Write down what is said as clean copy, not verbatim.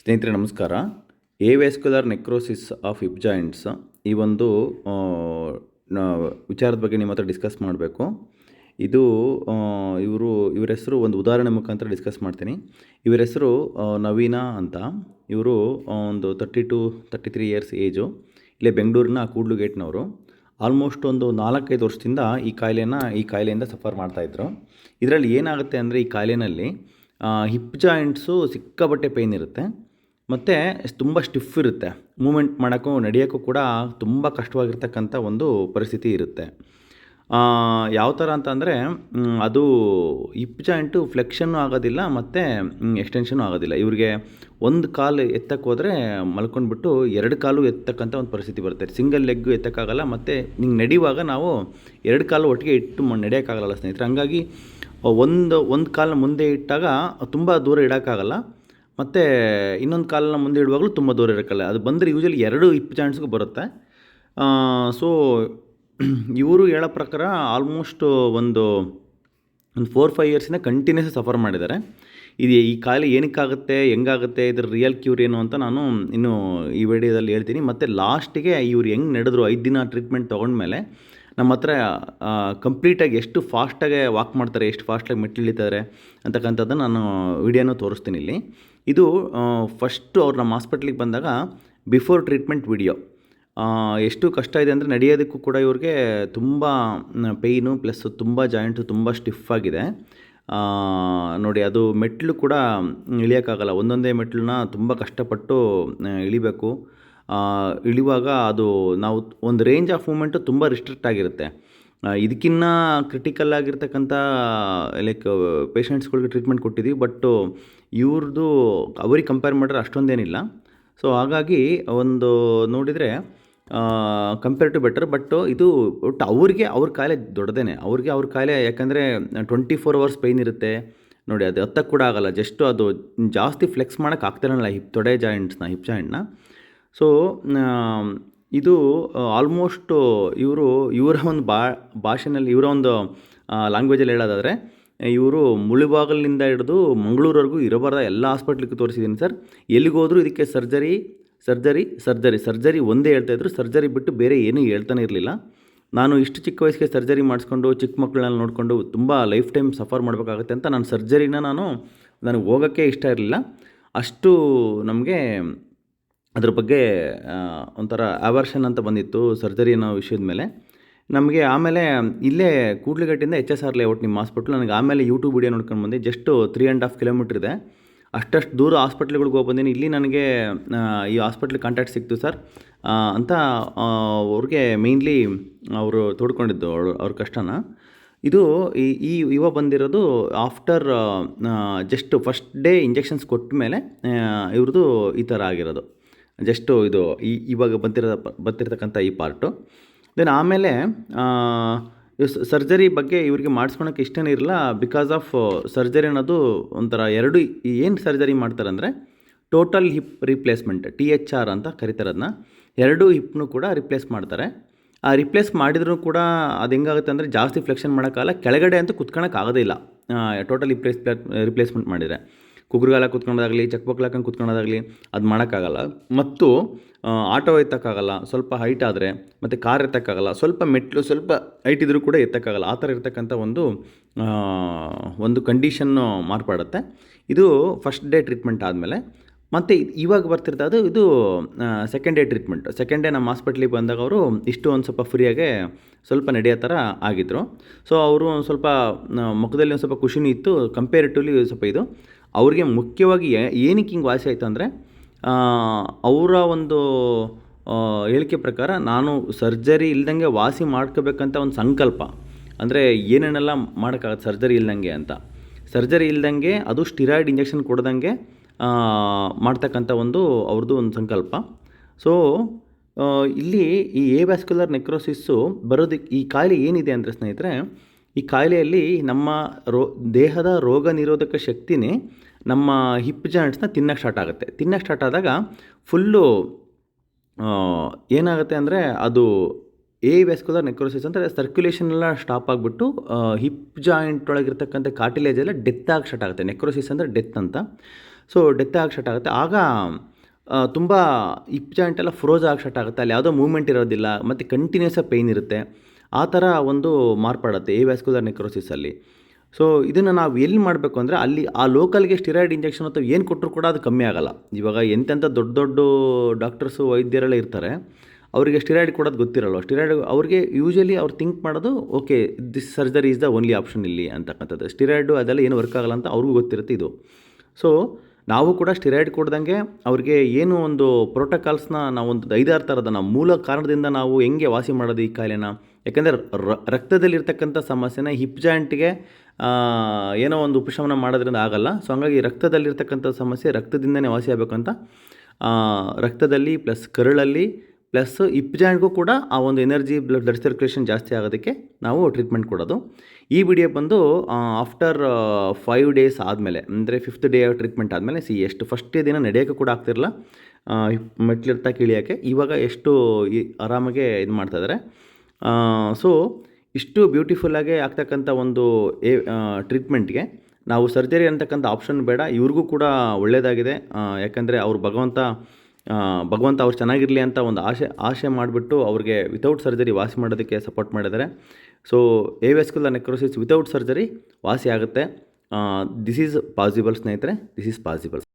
ಸ್ನೇಹಿತರೆ ನಮಸ್ಕಾರ. Vascular necrosis of hip joints ಈ ಒಂದು ವಿಚಾರದ ಬಗ್ಗೆ ನಿಮ್ಮ ಹತ್ರ ಡಿಸ್ಕಸ್ ಮಾಡಬೇಕು. ಇದು ಇವರ ಹೆಸರು ಒಂದು ಉದಾಹರಣೆ ಮುಖಾಂತರ ಡಿಸ್ಕಸ್ ಮಾಡ್ತೀನಿ. ಇವರ ಹೆಸರು ನವೀನ ಅಂತ. ಇವರು ಒಂದು 32-33 ಇಯರ್ಸ್ ಏಜು. ಇಲ್ಲೇ ಬೆಂಗಳೂರಿನ ಕೂಡ್ಲು ಗೇಟ್ನವರು. ಆಲ್ಮೋಸ್ಟ್ ಒಂದು 4-5 ವರ್ಷದಿಂದ ಈ ಕಾಯಿಲೆಯಿಂದ ಸಫರ್ ಮಾಡ್ತಾಯಿದ್ರು. ಇದರಲ್ಲಿ ಏನಾಗುತ್ತೆ ಅಂದರೆ ಈ ಕಾಯಿಲೆಯಲ್ಲಿ ಹಿಪ್ ಜಾಯಿಂಟ್ಸು ಸಿಕ್ಕಾಪಟ್ಟೆ ಪೇಯ್ನ್ ಇರುತ್ತೆ ಮತ್ತು ತುಂಬ ಸ್ಟಿಫ್ ಇರುತ್ತೆ. ಮೂಮೆಂಟ್ ಮಾಡೋಕ್ಕೂ ನಡೆಯೋಕ್ಕೂ ಕೂಡ ತುಂಬ ಕಷ್ಟವಾಗಿರ್ತಕ್ಕಂಥ ಒಂದು ಪರಿಸ್ಥಿತಿ ಇರುತ್ತೆ. ಯಾವ ಥರ ಅಂತಂದರೆ ಅದು ಹಿಪ್ ಜಾಯಿಂಟು ಫ್ಲೆಕ್ಷನ್ನು ಆಗೋದಿಲ್ಲ ಮತ್ತು ಎಕ್ಸ್ಟೆನ್ಷನು ಆಗೋದಿಲ್ಲ. ಇವ್ರಿಗೆ ಒಂದು ಕಾಲು ಎತ್ತಕ್ಕೆ ಹೋದರೆ ಮಲ್ಕೊಂಡ್ಬಿಟ್ಟು 2 ಕಾಲು ಎತ್ತಕ್ಕಂಥ ಒಂದು ಪರಿಸ್ಥಿತಿ ಬರುತ್ತೆ. ಸಿಂಗಲ್ ಲೆಗ್ಗು ಎತ್ತಕ್ಕಾಗಲ್ಲ ಮತ್ತು ನಿಂಗೆ ನಡೆಯುವಾಗ ನಾವು 2 ಕಾಲು ಒಟ್ಟಿಗೆ ಇಟ್ಟು ನಡೆಯೋಕ್ಕಾಗಲ್ಲ ಸ್ನೇಹಿತರೆ. ಹಂಗಾಗಿ ಒಂದು ಕಾಲನ್ನ ಮುಂದೆ ಇಟ್ಟಾಗ ತುಂಬ ದೂರ ಇಡೋಕ್ಕಾಗಲ್ಲ ಮತ್ತು ಇನ್ನೊಂದು ಕಾಲನ್ನ ಮುಂದೆ ಇಡುವಾಗಲೂ ತುಂಬ ದೂರ ಇರೋಕ್ಕಲ್ಲ. ಅದು ಬಂದರೆ ಯೂಶಲಿ 2 ಹಿಪ್ ಜಾಯಿಂಟ್ಸ್ಗೂ ಬರುತ್ತೆ. ಸೊ ಇವರು ಹೇಳೋ ಪ್ರಕಾರ ಆಲ್ಮೋಸ್ಟ್ ಒಂದು 4-5 ಇಯರ್ಸಿಂದ ಕಂಟಿನ್ಯೂಸ್ ಸಫರ್ ಮಾಡಿದ್ದಾರೆ. ಈ ಕಾಯಿಲೆ ಏನಕ್ಕಾಗುತ್ತೆ, ಹೆಂಗಾಗುತ್ತೆ, ಇದ್ರ ರಿಯಲ್ ಕ್ಯೂರ್ ಏನು ಅಂತ ನಾನು ಇನ್ನೂ ಈ ವಿಡಿಯೋದಲ್ಲಿ ಹೇಳ್ತೀನಿ. ಮತ್ತು ಲಾಸ್ಟಿಗೆ ಇವ್ರು ಹೆಂಗೆ ನಡೆದ್ರು 5 ದಿನ ಟ್ರೀಟ್ಮೆಂಟ್ ತೊಗೊಂಡ್ಮೇಲೆ ನಮ್ಮ ಹತ್ರ ಕಂಪ್ಲೀಟಾಗಿ ಎಷ್ಟು ಫಾಸ್ಟಾಗಿ ವಾಕ್ ಮಾಡ್ತಾರೆ, ಎಷ್ಟು ಫಾಸ್ಟಾಗಿ ಮೆಟ್ಟಿಳಿತಾರೆ ಅಂತಕ್ಕಂಥದ್ದನ್ನು ನಾನು ವಿಡಿಯೋನೂ ತೋರಿಸ್ತೀನಿ ಇಲ್ಲಿ. ಇದು ಫಸ್ಟು ಅವ್ರು ನಮ್ಮ ಹಾಸ್ಪಿಟ್ಲಿಗೆ ಬಂದಾಗ ಬಿಫೋರ್ ಟ್ರೀಟ್ಮೆಂಟ್ ವಿಡಿಯೋ. ಎಷ್ಟು ಕಷ್ಟ ಇದೆ ಅಂದರೆ ನಡೆಯೋದಕ್ಕೂ ಕೂಡ ಇವ್ರಿಗೆ ತುಂಬ ಪೇಯ್ನು ಪ್ಲಸ್ ತುಂಬ ಜಾಯಿಂಟು ತುಂಬ ಸ್ಟಿಫ್ ಆಗಿದೆ. ನೋಡಿ, ಅದು ಮೆಟ್ಲು ಕೂಡ ಇಳಿಯೋಕ್ಕಾಗಲ್ಲ. ಒಂದೊಂದೇ ಮೆಟ್ಲನ್ನ ತುಂಬ ಕಷ್ಟಪಟ್ಟು ಇಳಿಬೇಕು. ಇಳಿಯುವಾಗ ಅದು ನಾವು ಒಂದು ರೇಂಜ್ ಆಫ್ ಮೂಮೆಂಟು ತುಂಬ ರಿಸ್ಟ್ರಿಕ್ಟ್ ಆಗಿರುತ್ತೆ. ಇದಕ್ಕಿನ್ನ ಕ್ರಿಟಿಕಲ್ ಆಗಿರ್ತಕ್ಕಂಥ ಲೈಕ್ ಪೇಷಂಟ್ಸ್ಗಳಿಗೆ ಟ್ರೀಟ್ಮೆಂಟ್ ಕೊಟ್ಟಿದ್ದೀವಿ. ಬಟ್ಟು ಇವ್ರದ್ದು ಅವ್ರಿಗೆ ಕಂಪೇರ್ ಮಾಡಿದ್ರೆ ಅಷ್ಟೊಂದೇನಿಲ್ಲ. ಸೊ ಹಾಗಾಗಿ ಒಂದು ನೋಡಿದರೆ ಕಂಪೇರ್ ಟು ಬೆಟರ್. ಬಟ್ಟು ಇದು ಒಟ್ಟು ಅವ್ರ ಕಾಯಿಲೆ ದೊಡ್ಡದೇನೆ. ಅವ್ರ ಕಾಯಿಲೆ ಯಾಕಂದರೆ 24 ಅವರ್ಸ್ ಪೇಯ್ನ್ ಇರುತ್ತೆ. ನೋಡಿ, ಅದು ಹತ್ತಕ್ಕೆ ಕೂಡ ಆಗೋಲ್ಲ. ಜಸ್ಟು ಅದು ಜಾಸ್ತಿ ಫ್ಲೆಕ್ಸ್ ಮಾಡೋಕ್ಕೆ ಆಗ್ತಿರಲ್ಲ ಹಿಪ್ ಜಾಯಿಂಟ್ನ. ಸೊ ಇದು ಆಲ್ಮೋಸ್ಟ್ ಇವರ ಒಂದು ಭಾಷೆನಲ್ಲಿ ಇವರ ಒಂದು ಲ್ಯಾಂಗ್ವೇಜಲ್ಲಿ ಹೇಳೋದಾದರೆ, ಇವರು ಮುಳುಬಾಗಲಿನಿಂದ ಹಿಡಿದು ಮಂಗಳೂರವರೆಗೂ ಇರಬಾರ್ದ ಎಲ್ಲ ಹಾಸ್ಪಿಟ್ಲಿಗೆ ತೋರಿಸಿದ್ದೀನಿ ಸರ್. ಎಲ್ಲಿಗೋದ್ರೂ ಇದಕ್ಕೆ ಸರ್ಜರಿ ಒಂದೇ ಹೇಳ್ತಾಯಿದ್ರು. ಸರ್ಜರಿ ಬಿಟ್ಟು ಬೇರೆ ಏನೂ ಹೇಳ್ತಾನೆ ಇರಲಿಲ್ಲ. ನಾನು ಇಷ್ಟು ಚಿಕ್ಕ ವಯಸ್ಸಿಗೆ ಸರ್ಜರಿ ಮಾಡಿಸ್ಕೊಂಡು ಚಿಕ್ಕ ಮಕ್ಕಳನ್ನ ನೋಡಿಕೊಂಡು ತುಂಬ ಲೈಫ್ ಟೈಮ್ ಸಫರ್ ಮಾಡಬೇಕಾಗುತ್ತೆ ಅಂತ ನಾನು ಸರ್ಜರಿನ ನನಗೆ ಹೋಗೋಕ್ಕೆ ಇಷ್ಟ ಇರಲಿಲ್ಲ. ಅಷ್ಟು ನಮಗೆ ಅದ್ರ ಬಗ್ಗೆ ಒಂಥರ ಅವರ್ಷನ್ ಅಂತ ಬಂದಿತ್ತು ಸರ್ಜರಿ ಅನ್ನೋ ವಿಷಯದ ಮೇಲೆ ನಮಗೆ. ಆಮೇಲೆ ಇಲ್ಲೇ ಕೂಡ್ಲುಗಟ್ಟಿಂದ HSR ಲೇಔಟ್ ನಿಮ್ಮ ಹಾಸ್ಪಿಟ್ಲು. ನನಗೆ ಆಮೇಲೆ ಯೂಟ್ಯೂಬ್ ವಿಡಿಯೋ ನೋಡ್ಕೊಂಡು ಬಂದು ಜಸ್ಟ್ 3.5 ಕಿಲೋಮೀಟ್ರ್ ಇದೆ. ಅಷ್ಟು ದೂರ ಹಾಸ್ಪಿಟ್ಲ್ಗಳಿಗೆ ಹೋಗಿ ಬಂದೀನಿ. ಇಲ್ಲಿ ನನಗೆ ಈ ಹಾಸ್ಪಿಟ್ಲಿಗೆ ಕಾಂಟ್ಯಾಕ್ಟ್ ಸಿಕ್ತು ಸರ್ ಅಂತ ಅವ್ರಿಗೆ ಮೇಯ್ನ್ಲಿ ಅವರು ತೋಡ್ಕೊಂಡಿದ್ದು ಅವ್ರ ಕಷ್ಟನ. ಇದು ಇವಾಗ ಬಂದಿರೋದು after just first day injections ಕೊಟ್ಟ ಮೇಲೆ ಇವ್ರದ್ದು ಈ ಥರ ಆಗಿರೋದು. ಜಸ್ಟು ಇದು ಇವಾಗ ಬರ್ತಿರ್ತಕ್ಕಂಥ ಈ ಪಾರ್ಟು. ದೆನ್ ಆಮೇಲೆ ಸರ್ಜರಿ ಬಗ್ಗೆ ಇವ್ರಿಗೆ ಮಾಡಿಸ್ಕೊಳಕ್ಕೆ ಇಷ್ಟನೇ ಇರಲ್ಲ. ಬಿಕಾಸ್ ಆಫ್ ಸರ್ಜರಿ ಅನ್ನೋದು ಒಂಥರ ಏನು ಸರ್ಜರಿ ಮಾಡ್ತಾರೆ ಅಂದರೆ ಟೋಟಲ್ ಹಿಪ್ ರಿಪ್ಲೇಸ್ಮೆಂಟ್, THR ಅಂತ ಕರೀತಾರೆ ಅದನ್ನ. 2 ಹಿಪ್ನು ಕೂಡ ರಿಪ್ಲೇಸ್ ಮಾಡ್ತಾರೆ. ಆ ರಿಪ್ಲೇಸ್ ಮಾಡಿದ್ರೂ ಕೂಡ ಅದು ಹೆಂಗಾಗುತ್ತೆ ಅಂದರೆ ಜಾಸ್ತಿ ಫ್ಲೆಕ್ಷನ್ ಮಾಡೋಕ್ಕಾಗಲ್ಲ. ಕೆಳಗಡೆ ಅಂತೂ ಕುತ್ಕೊಳ್ಳೋಕೆ ಆಗೋದೇ ಇಲ್ಲ ಟೋಟಲ್ ರಿಪ್ಲೇಸ್ಮೆಂಟ್ ಮಾಡಿದರೆ. ಕುಗ್ರಗಾಲ ಕುತ್ಕೊಳ್ಳೋದಾಗಲಿ, ಚಕ್ಬಕ್ಲು ಹಾಕೊಂಡು ಕುತ್ಕೊಳ್ಳೋದಾಗಲಿ ಅದು ಮಾಡೋಕ್ಕಾಗಲ್ಲ. ಮತ್ತು ಆಟೋ ಎತ್ತಕ್ಕಾಗಲ್ಲ ಸ್ವಲ್ಪ ಹೈಟ್ ಆದರೆ, ಮತ್ತು ಕಾರ್ ಎತ್ತಕ್ಕಾಗಲ್ಲ. ಸ್ವಲ್ಪ ಮೆಟ್ಲು ಸ್ವಲ್ಪ ಹೈಟ್ ಇದ್ದರೂ ಕೂಡ ಎತ್ತಕ್ಕಾಗಲ್ಲ. ಆ ಥರ ಇರ್ತಕ್ಕಂಥ ಒಂದು ಕಂಡೀಷನ್ನು ಮಾರ್ಪಾಡುತ್ತೆ. ಇದು ಫಸ್ಟ್ ಡೇ ಟ್ರೀಟ್ಮೆಂಟ್ ಆದಮೇಲೆ. ಮತ್ತು ಇವಾಗ ಬರ್ತಿರ್ತದೆ ಇದು second day treatment. Second day ನಮ್ಮ ಹಾಸ್ಪಿಟ್ಲಿಗೆ ಬಂದಾಗ ಅವರು ಒಂದು ಸ್ವಲ್ಪ ಫ್ರೀಯಾಗೆ ಸ್ವಲ್ಪ ನಡೆಯೋ ಥರ ಆಗಿದ್ದರು. ಸೊ ಅವರು ಒಂದು ಸ್ವಲ್ಪ ಮುಖದಲ್ಲಿ ಒಂದು ಸ್ವಲ್ಪ ಖುಷಿನೂ ಇತ್ತು ಕಂಪೇರಿಟಿವ್ಲಿ. ಸ್ವಲ್ಪ ಇದು ಅವ್ರಿಗೆ ಮುಖ್ಯವಾಗಿ ಏನಕ್ಕೆ ಹಿಂಗೆ ವಾಸಿ ಆಯಿತು ಅಂದರೆ ಅವರ ಒಂದು ಹೇಳಿಕೆ ಪ್ರಕಾರ ನಾನು ಸರ್ಜರಿ ಇಲ್ದಂಗೆ ವಾಸಿ ಮಾಡ್ಕೋಬೇಕಂತ ಒಂದು ಸಂಕಲ್ಪ. ಅಂದರೆ ಏನೇನೆಲ್ಲ ಮಾಡೋಕ್ಕಾಗತ್ತೆ ಸರ್ಜರಿ ಇಲ್ದಂಗೆ ಅಂತ. ಸರ್ಜರಿ ಇಲ್ದಂಗೆ ಅದು ಸ್ಟಿರಾಯ್ಡ್ ಇಂಜೆಕ್ಷನ್ ಕೊಡ್ದಂಗೆ ಮಾಡ್ತಕ್ಕಂಥ ಅವ್ರದ್ದು ಒಂದು ಸಂಕಲ್ಪ. ಸೊ ಇಲ್ಲಿ ಈ ವ್ಯಾಸ್ಕ್ಯುಲರ್ ನೆಕ್ರೋಸಿಸ್ಸು ಬರೋದಕ್ಕೆ ಈ ಕಾಯಿಲೆ ಏನಿದೆ ಅಂದರೆ ಸ್ನೇಹಿತರೆ, ಈ ಕಾಯಿಲೆಯಲ್ಲಿ ನಮ್ಮ ದೇಹದ ರೋಗ ನಿರೋಧಕ ಶಕ್ತಿನೇ ನಮ್ಮ ಹಿಪ್ ಜಾಯಿಂಟ್ಸ್ನ ತಿನ್ನಕ್ಕೆ ಸ್ಟಾರ್ಟ್ ಆದಾಗ ಫುಲ್ಲು ಏನಾಗುತ್ತೆ ಅಂದರೆ ಅದು ವ್ಯಾಸ್ಕ್ಯುಲರ್ ನೆಕ್ರೋಸಿಸ್ ಅಂದರೆ ಸರ್ಕ್ಯುಲೇಷನ್ ಎಲ್ಲ ಸ್ಟಾಪ್ ಆಗಿಬಿಟ್ಟು ಹಿಪ್ ಜಾಯಿಂಟ್ ಒಳಗಿರ್ತಕ್ಕಂಥ ಕಾರ್ಟಿಲೇಜ್ ಎಲ್ಲ ಡೆತ್ ಆಗಿ ಸ್ಟಾರ್ಟ್ ಆಗುತ್ತೆ. ನೆಕ್ರೋಸಿಸ್ ಅಂದರೆ ಡೆತ್ ಅಂತ. ಸೊ ಡೆತ್ ಆಗಿ ಸ್ಟಾರ್ಟ್ ಆಗುತ್ತೆ. ಆಗ ತುಂಬ ಹಿಪ್ ಜಾಯಿಂಟ್ ಎಲ್ಲ ಫ್ರೋಸ್ ಆಗಿ ಸ್ಟಾರ್ಟ್ ಆಗುತ್ತೆ. ಅಲ್ಲಿ ಯಾವುದೋ ಮೂವ್ಮೆಂಟ್ ಇರೋದಿಲ್ಲ ಮತ್ತು ಕಂಟಿನ್ಯೂಸ್ ಆಗಿ ಪೇಯ್ನ್ ಇರುತ್ತೆ. ಆ ಥರ ಒಂದು ಮಾರ್ಪಾಡುತ್ತೆ ಎವ್ಯಾಸ್ಕ್ಯುಲರ್ ನೆಕ್ರೋಸಿಸಲ್ಲಿ. ಸೊ ಇದನ್ನು ನಾವು ಎಲ್ಲಿ ಮಾಡಬೇಕು ಅಂದರೆ ಅಲ್ಲಿ ಆ ಲೋಕಲ್ಗೆ ಸ್ಟಿರಾಯ್ಡ್ ಇಂಜೆಕ್ಷನ್ ಅಥವಾ ಏನು ಕೊಟ್ಟರು ಕೂಡ ಅದು ಕಮ್ಮಿ ಆಗೋಲ್ಲ. ಇವಾಗ ಎಂತೆಂಥ ದೊಡ್ಡ ದೊಡ್ಡ ಡಾಕ್ಟರ್ಸು ವೈದ್ಯರೆಲ್ಲ ಇರ್ತಾರೆ, ಅವರಿಗೆ ಸ್ಟಿರಾಯ್ಡ್ ಕೊಡೋದು ಗೊತ್ತಿರಲ್ಲ. ಸ್ಟಿರಾಯ್ಡ್ ಅವ್ರಿಗೆ ಯೂಶಲಿ ಅವ್ರು ಥಿಂಕ್ ಮಾಡೋದು okay this surgery is the only option ಇಲ್ಲಿ ಅಂತಕ್ಕಂಥದ್ದು. ಸ್ಟಿರಾಯ್ಡು ಅದೆಲ್ಲ ಏನು ವರ್ಕ್ ಆಗಲ್ಲ ಅಂತ ಅವ್ರಿಗೂ ಗೊತ್ತಿರುತ್ತೆ ಇದು. ಸೊ ನಾವು ಕೂಡ ಸ್ಟಿರಾಯ್ಡ್ ಕೊಡ್ದಂಗೆ ಅವ್ರಿಗೆ ಏನು ಒಂದು ಪ್ರೋಟೋಕಾಲ್ಸ್ನ ನಾವೊಂದು 5-6 ಥರದ ನಾವು ಮೂಲ ಕಾರಣದಿಂದ ನಾವು ಹೆಂಗೆ ವಾಸಿ ಮಾಡೋದು ಈ ಕಾಯಿಲೆನ. ಯಾಕೆಂದರೆ ರಕ್ತದಲ್ಲಿರ್ತಕ್ಕಂಥ ಸಮಸ್ಯೆನ ಹಿಪ್ ಜಾಯಿಂಟ್ಗೆ ಏನೋ ಒಂದು ಉಪಶಮನ ಮಾಡೋದ್ರಿಂದ ಆಗಲ್ಲ. ಸೊ ಹಂಗಾಗಿ ರಕ್ತದಲ್ಲಿರ್ತಕ್ಕಂಥ ಸಮಸ್ಯೆ ರಕ್ತದಿಂದನೇ ವಾಸಿ ಆಗಬೇಕಂತ ರಕ್ತದಲ್ಲಿ ಪ್ಲಸ್ ಕರುಳಲ್ಲಿ ಪ್ಲಸ್ ಹಿಪ್ ಜಾಯಿಂಟ್ಗೂ ಕೂಡ ಆ ಒಂದು ಎನರ್ಜಿ ಬ್ಲಡ್ ಸರ್ಕ್ಯುಲೇಷನ್ ಜಾಸ್ತಿ ಆಗೋದಕ್ಕೆ ನಾವು ಟ್ರೀಟ್ಮೆಂಟ್ ಕೊಡೋದು. ಈ ವಿಡಿಯೋ ಬಂದು ಆಫ್ಟರ್ 5 ಡೇಸ್ ಆದಮೇಲೆ, ಅಂದರೆ 5th ಡೇ ಟ್ರೀಟ್ಮೆಂಟ್ ಆದಮೇಲೆ ಎಷ್ಟು ಫಸ್ಟ್ ದಿನ ನಡೆಯೋಕ್ಕೆ ಕೂಡ ಆಗ್ತಿರಲ್ಲ, ಮೆಟ್ಲಿರ್ತಾ ಇಳಿಯೋಕ್ಕೆ, ಇವಾಗ ಎಷ್ಟು ಆರಾಮಾಗೆ ಇದು ಮಾಡ್ತಾಯಿದ್ದಾರೆ. ಸೊ ಇಷ್ಟು ಬ್ಯೂಟಿಫುಲ್ಲಾಗಿ ಆಗ್ತಕ್ಕಂಥ ಒಂದು ಟ್ರೀಟ್ಮೆಂಟ್ಗೆ ನಾವು ಸರ್ಜರಿ ಅಂತಕ್ಕಂಥ ಆಪ್ಷನ್ ಬೇಡ. ಇವ್ರಿಗೂ ಕೂಡ ಒಳ್ಳೆಯದಾಗಿದೆ. ಯಾಕಂದರೆ ಅವ್ರು ಭಗವಂತ ಅವ್ರು ಚೆನ್ನಾಗಿರಲಿ ಅಂತ ಒಂದು ಆಸೆ ಮಾಡಿಬಿಟ್ಟು ಅವ್ರಿಗೆ ವಿತೌಟ್ ಸರ್ಜರಿ ವಾಸಿ ಮಾಡೋದಕ್ಕೆ ಸಪೋರ್ಟ್ ಮಾಡಿದ್ದಾರೆ. ಸೊ ಎವ್ಯಾಸ್ಕ್ಯುಲರ್ ನೆಕ್ರೋಸಿಸ್ ವಿತೌಟ್ ಸರ್ಜರಿ ವಾಸಿ ಆಗುತ್ತೆ. ದಿಸ್ ಈಸ್ ಪಾಸಿಬಲ್ ಸ್ನೇಹಿತರೆ, ದಿಸ್ ಈಸ್ ಪಾಸಿಬಲ್.